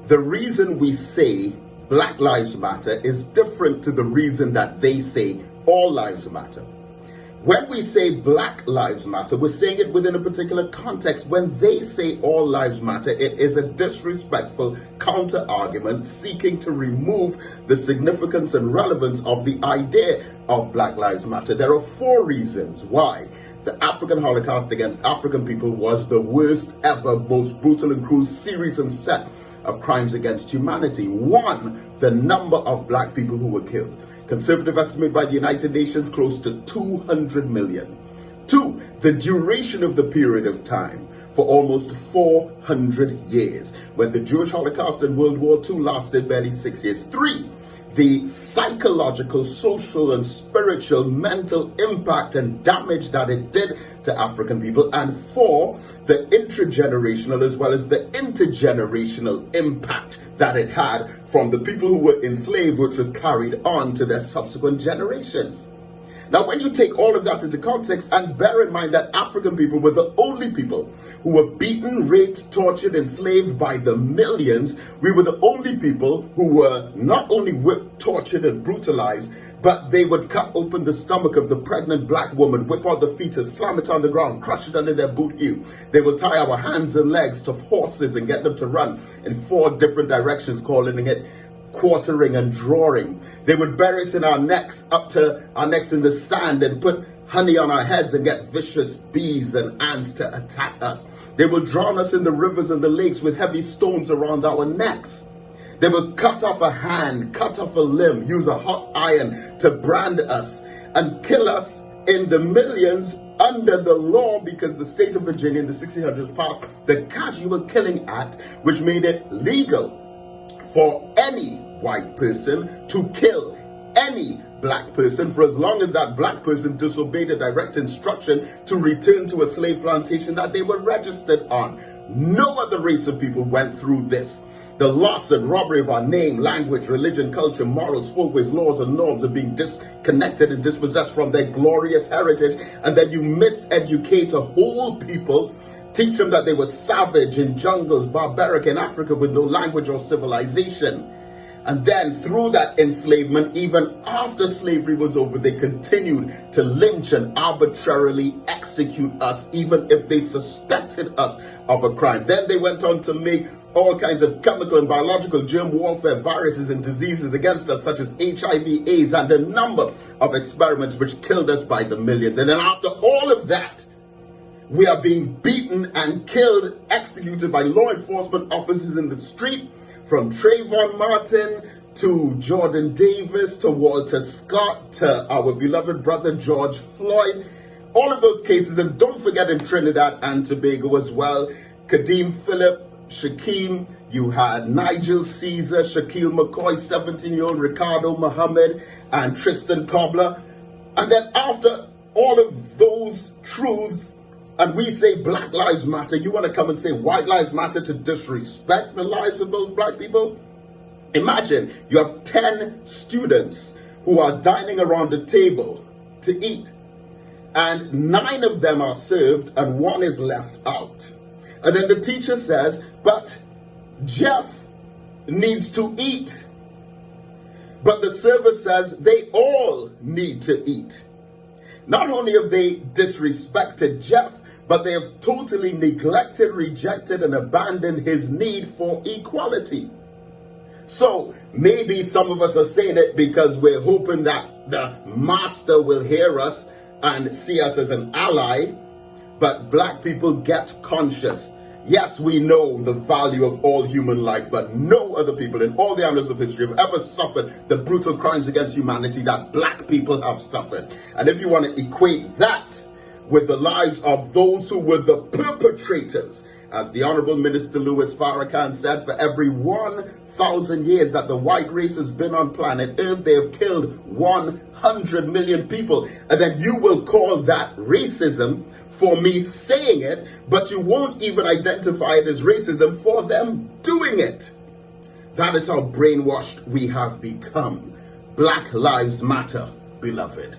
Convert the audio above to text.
the reason we say Black Lives Matter is different to the reason that they say all lives matter. When we say Black Lives Matter, we're saying it within a particular context. When they say all lives matter, it is a disrespectful counter-argument seeking to remove the significance and relevance of the idea of Black Lives Matter. There are 4 reasons why the African Holocaust against African people was the worst ever, most brutal and cruel series and set of crimes against humanity. 1, the number of black people who were killed. Conservative estimate by the United Nations, close to 200 million. 2, the duration of the period of time, for almost 400 years, when the Jewish Holocaust and World War II lasted barely 6 years. 3, the psychological, social, and spiritual, mental impact and damage that it did to African people. And 4, the intergenerational as well as the intergenerational impact that it had from the people who were enslaved, which was carried on to their subsequent generations. Now, when you take all of that into context and bear in mind that African people were the only people who were beaten, raped, tortured, enslaved by the millions, we were the only people who were not only whipped, tortured, and brutalized, but they would cut open the stomach of the pregnant black woman, whip out the fetus, slam it on the ground, crush it under their boot heel. They would tie our hands and legs to horses and get them to run in 4 different directions, calling it quartering and drawing. They would bury us in our necks, up to our necks in the sand, and put honey on our heads and get vicious bees and ants to attack us. They would drown us in the rivers and the lakes with heavy stones around our necks. They would cut off a hand, cut off a limb, use a hot iron to brand us, and kill us in the millions under the law, because the state of Virginia in the 1600s passed the Casual Killing Act, which made it legal for any white person to kill any black person for as long as that black person disobeyed a direct instruction to return to a slave plantation that they were registered on. No other race of people went through this. The loss and robbery of our name, language, religion, culture, morals, folkways, laws, and norms are being disconnected and dispossessed from their glorious heritage. And then you miseducate a whole people, teach them that they were savage in jungles, barbaric in Africa with no language or civilization. And then through that enslavement, even after slavery was over, they continued to lynch and arbitrarily execute us, even if they suspected us of a crime. Then they went on to make all kinds of chemical and biological germ warfare, viruses and diseases against us, such as HIV, AIDS, and a number of experiments which killed us by the millions. And then after all of that, we are being beaten and killed, executed by law enforcement officers in the street, from Trayvon Martin to Jordan Davis to Walter Scott to our beloved brother George Floyd. All of those cases, and don't forget in Trinidad and Tobago as well, Kadeem Phillip, Shaquem, you had Nigel Caesar, Shaquille McCoy, 17-year-old Ricardo Muhammad, and Tristan Cobbler. And then after all of those truths, and we say Black Lives Matter, you want to come and say White Lives Matter to disrespect the lives of those black people? Imagine you have 10 students who are dining around the table to eat, and 9 of them are served and 1 is left out. And then the teacher says, but Jeff needs to eat. But the server says they all need to eat. Not only have they disrespected Jeff, but they have totally neglected, rejected, and abandoned his need for equality. So maybe some of us are saying it because we're hoping that the master will hear us and see us as an ally, but black people get conscious. Yes, we know the value of all human life, but no other people in all the annals of history have ever suffered the brutal crimes against humanity that black people have suffered. And if you want to equate that with the lives of those who were the perpetrators, as the Honorable Minister Louis Farrakhan said, for every 1,000 years that the white race has been on planet Earth, they have killed 100 million people. And then you will call that racism for me saying it, but you won't even identify it as racism for them doing it. That is how brainwashed we have become. Black Lives Matter, beloved.